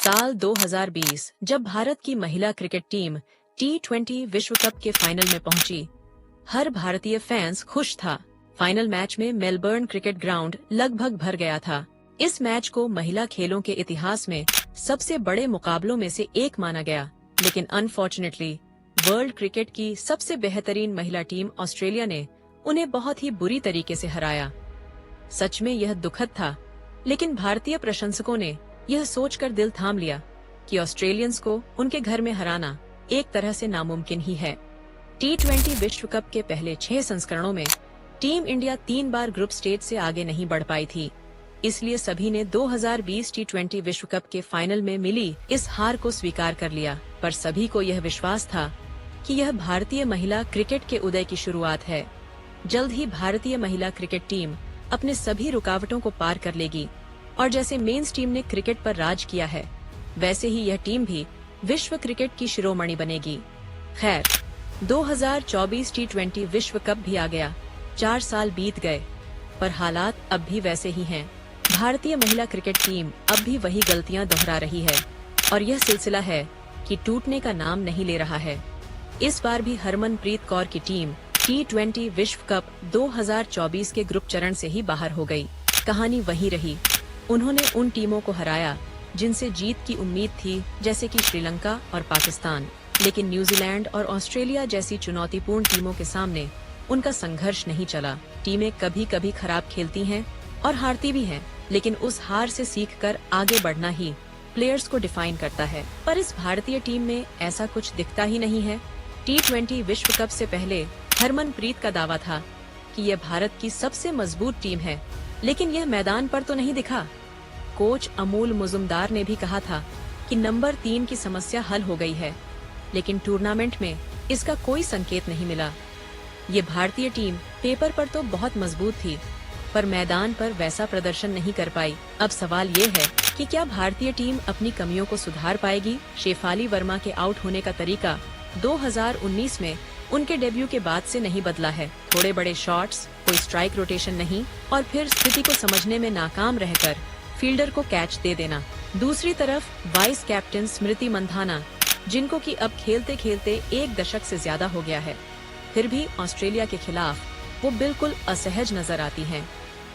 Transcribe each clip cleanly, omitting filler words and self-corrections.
साल 2020 जब भारत की महिला क्रिकेट टीम T20 विश्व कप के फाइनल में पहुंची, हर भारतीय फैंस खुश था। फाइनल मैच में मेलबर्न क्रिकेट ग्राउंड लगभग भर गया था। इस मैच को महिला खेलों के इतिहास में सबसे बड़े मुकाबलों में से एक माना गया, लेकिन अनफॉर्चुनेटली वर्ल्ड क्रिकेट की सबसे बेहतरीन महिला टीम ऑस्ट्रेलिया ने उन्हें बहुत ही बुरी तरीके से हराया। सच में यह दुखद था, लेकिन भारतीय प्रशंसकों ने यह सोचकर दिल थाम लिया कि ऑस्ट्रेलियंस को उनके घर में हराना एक तरह से नामुमकिन ही है। T20 विश्व कप के पहले 6 संस्करणों में टीम इंडिया 3 बार ग्रुप स्टेज से आगे नहीं बढ़ पाई थी। इसलिए सभी ने 2020 T20 विश्व कप के फाइनल में मिली इस हार को स्वीकार कर लिया। पर सभी को यह विश्वास था कि यह भारतीय महिला क्रिकेट के उदय की शुरुआत है। जल्द ही भारतीय महिला क्रिकेट टीम अपने सभी रुकावटों को पार कर लेगी और जैसे मेंस टीम ने क्रिकेट पर राज किया है, वैसे ही यह टीम भी विश्व क्रिकेट की शिरोमणि बनेगी। खैर, 2024 T20 विश्व कप भी आ गया। 4 साल बीत गए, पर हालात अब भी वैसे ही हैं। भारतीय महिला क्रिकेट टीम अब भी वही गलतियां दोहरा रही है और यह सिलसिला है कि टूटने का नाम नहीं ले रहा है। इस बार भी हरमनप्रीत कौर की टीम T20 विश्व कप 2024 के ग्रुप चरण से ही बाहर हो गई। कहानी वही रही। उन्होंने उन टीमों को हराया जिनसे जीत की उम्मीद थी, जैसे कि श्रीलंका और पाकिस्तान, लेकिन न्यूजीलैंड और ऑस्ट्रेलिया जैसी चुनौतीपूर्ण टीमों के सामने उनका संघर्ष नहीं चला। टीमें कभी कभी खराब खेलती हैं और हारती भी हैं, लेकिन उस हार से सीखकर आगे बढ़ना ही प्लेयर्स को डिफाइन करता है। पर इस भारतीय टीम में ऐसा कुछ दिखता ही नहीं है। T20 विश्व कप से पहले हरमनप्रीत का दावा था कि यह भारत की सबसे मजबूत टीम है, लेकिन यह मैदान पर तो नहीं दिखा। कोच अमूल मुजुमदार ने भी कहा था कि नंबर 3 की समस्या हल हो गई है, लेकिन टूर्नामेंट में इसका कोई संकेत नहीं मिला। ये भारतीय टीम पेपर पर तो बहुत मजबूत थी, पर मैदान पर वैसा प्रदर्शन नहीं कर पाई। अब सवाल ये है कि क्या भारतीय टीम अपनी कमियों को सुधार पाएगी? शेफाली वर्मा के आउट होने का तरीका 2019 में उनके डेब्यू के बाद से नहीं बदला है। थोड़े बड़े शॉट्स, कोई स्ट्राइक रोटेशन नहीं और फिर स्थिति को समझने में नाकाम रहकर फील्डर को कैच दे देना। दूसरी तरफ वाइस कैप्टन स्मृति मंधाना, जिनको कि अब खेलते खेलते 1 दशक से ज्यादा हो गया है, फिर भी ऑस्ट्रेलिया के खिलाफ वो बिल्कुल असहज नजर आती हैं।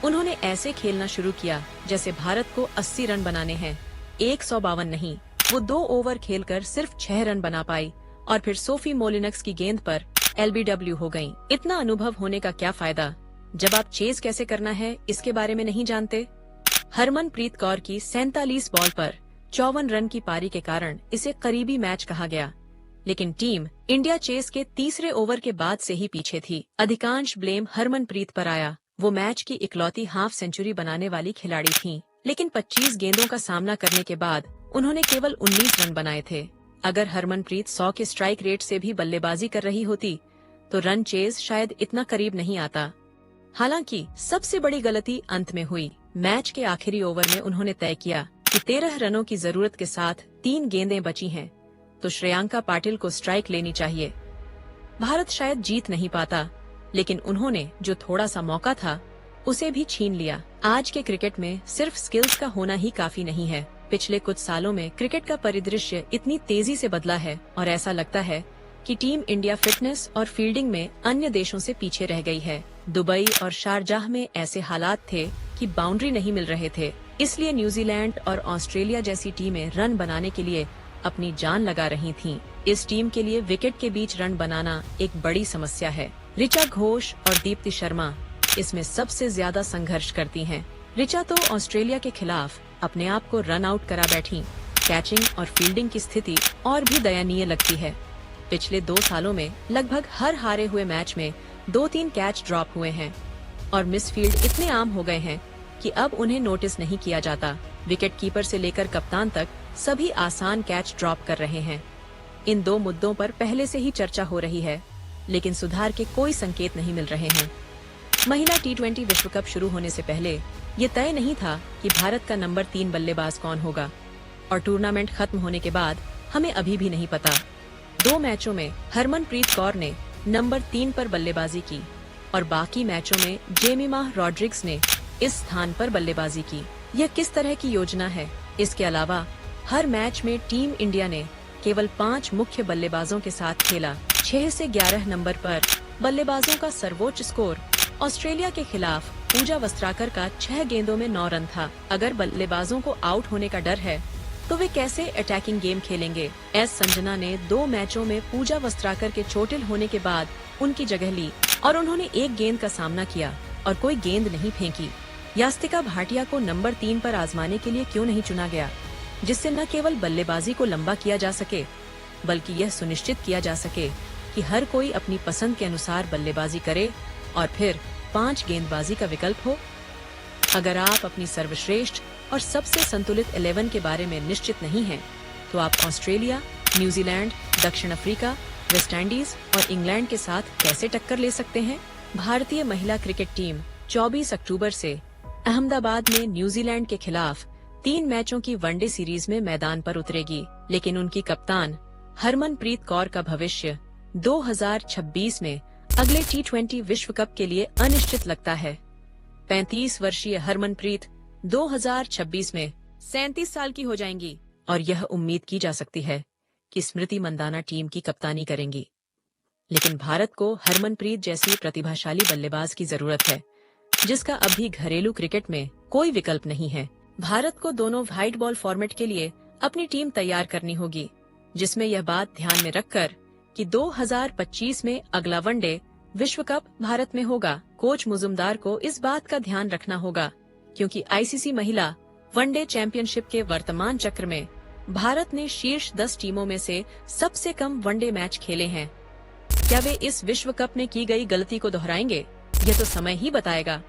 उन्होंने ऐसे खेलना शुरू किया जैसे भारत को 80 रन बनाने हैं, 152 नहीं। वो 2 ओवर खेलकर सिर्फ 6 रन बना पाई और फिर सोफी मोलिनक्स की गेंद पर LBW हो गयी। इतना अनुभव होने का क्या फायदा जब आप चेज कैसे करना है इसके बारे में नहीं जानते। हरमनप्रीत कौर की 47 बॉल पर 54 रन की पारी के कारण इसे करीबी मैच कहा गया, लेकिन टीम इंडिया चेस के तीसरे ओवर के बाद से ही पीछे थी। अधिकांश ब्लेम हरमनप्रीत पर आया। वो मैच की इकलौती हाफ सेंचुरी बनाने वाली खिलाड़ी थीं, लेकिन 25 गेंदों का सामना करने के बाद उन्होंने केवल 19 रन बनाए थे। अगर हरमनप्रीत 100 के स्ट्राइक रेट से भी बल्लेबाजी कर रही होती तो रन चेज शायद इतना करीब नहीं आता। हालांकि सबसे बड़ी गलती अंत में हुई। मैच के आखिरी ओवर में उन्होंने तय किया कि 13 रनों की जरूरत के साथ 3 गेंदें बची हैं, तो श्रेयांका पाटिल को स्ट्राइक लेनी चाहिए। भारत शायद जीत नहीं पाता, लेकिन उन्होंने जो थोड़ा सा मौका था उसे भी छीन लिया। आज के क्रिकेट में सिर्फ स्किल्स का होना ही काफी नहीं है। पिछले कुछ सालों में क्रिकेट का परिदृश्य इतनी तेजी से बदला है और ऐसा लगता है कि टीम इंडिया फिटनेस और फील्डिंग में अन्य देशों से पीछे रह गई है। दुबई और शारजाह में ऐसे हालात थे कि बाउंड्री नहीं मिल रहे थे, इसलिए न्यूजीलैंड और ऑस्ट्रेलिया जैसी टीमें रन बनाने के लिए अपनी जान लगा रही थीं। इस टीम के लिए विकेट के बीच रन बनाना एक बड़ी समस्या है। ऋचा घोष और दीप्ति शर्मा इसमें सबसे ज्यादा संघर्ष करती हैं। ऋचा तो ऑस्ट्रेलिया के खिलाफ अपने आप को रन आउट करा बैठी। कैचिंग और फील्डिंग की स्थिति और भी दयनीय लगती है। पिछले 2 सालों में लगभग हर हारे हुए मैच में 2-3 कैच ड्रॉप हुए हैं और मिसफील्ड इतने आम हो गए हैं कि अब उन्हें नोटिस नहीं किया जाता। विकेट कीपर से लेकर कप्तान तक सभी आसान कैच ड्रॉप कर रहे हैं। इन 2 मुद्दों पर पहले से ही चर्चा हो रही है, लेकिन सुधार के कोई संकेत नहीं मिल रहे हैं। महिला T20 विश्व कप शुरू होने से पहले ये तय नहीं था कि भारत का नंबर 3 बल्लेबाज कौन होगा, और टूर्नामेंट खत्म होने के बाद हमें अभी भी नहीं पता। 2 मैचों में हरमनप्रीत कौर ने नंबर 3 पर बल्लेबाजी की और बाकी मैचों में जेमिमा रॉड्रिग्स ने इस स्थान पर बल्लेबाजी की। यह किस तरह की योजना है? इसके अलावा हर मैच में टीम इंडिया ने केवल 5 मुख्य बल्लेबाजों के साथ खेला। 6 से 11 नंबर पर बल्लेबाजों का सर्वोच्च स्कोर ऑस्ट्रेलिया के खिलाफ पूजा वस्त्राकर का 6 गेंदों में 9 रन था। अगर बल्लेबाजों को आउट होने का डर है तो वे कैसे अटैकिंग गेम खेलेंगे? एस संजना ने 2 मैचों में पूजा वस्त्राकर के चोटिल होने के बाद उनकी जगह ली और उन्होंने एक गेंद का सामना किया और कोई गेंद नहीं फेंकी। यास्तिका भाटिया को नंबर 3 पर आजमाने के लिए क्यों नहीं चुना गया, जिससे न केवल बल्लेबाजी को लंबा किया जा सके बल्कि यह सुनिश्चित किया जा सके कि हर कोई अपनी पसंद के अनुसार बल्लेबाजी करे और फिर 5 गेंदबाजी का विकल्प हो। अगर आप अपनी सर्वश्रेष्ठ और सबसे संतुलित 11 के बारे में निश्चित नहीं हैं, तो आप ऑस्ट्रेलिया, न्यूजीलैंड, दक्षिण अफ्रीका, वेस्ट इंडीज और इंग्लैंड के साथ कैसे टक्कर ले सकते हैं? भारतीय महिला क्रिकेट टीम 24 अक्टूबर से अहमदाबाद में न्यूजीलैंड के खिलाफ 3 मैचों की वनडे सीरीज में मैदान पर उतरेगी, लेकिन उनकी कप्तान हरमनप्रीत कौर का भविष्य 2026 में अगले T20 विश्व कप के लिए अनिश्चित लगता है। 35 वर्षीय हरमनप्रीत 2026 में 37 साल की हो जाएंगी और यह उम्मीद की जा सकती है कि स्मृति मंदाना टीम की कप्तानी करेंगी। लेकिन भारत को हरमनप्रीत जैसी प्रतिभाशाली बल्लेबाज की जरूरत है, जिसका अभी घरेलू क्रिकेट में कोई विकल्प नहीं है। भारत को दोनों व्हाइट बॉल फॉर्मेट के लिए अपनी टीम तैयार करनी होगी, जिसमें यह बात ध्यान में रखकर कि 2025 में अगला वनडे विश्व कप भारत में होगा। कोच मुजुमदार को इस बात का ध्यान रखना होगा, क्योंकि आईसीसी महिला वनडे चैंपियनशिप के वर्तमान चक्र में भारत ने शीर्ष 10 टीमों में से सबसे कम वनडे मैच खेले हैं। क्या वे इस विश्व कप में की गई गलती को दोहराएंगे? यह तो समय ही बताएगा।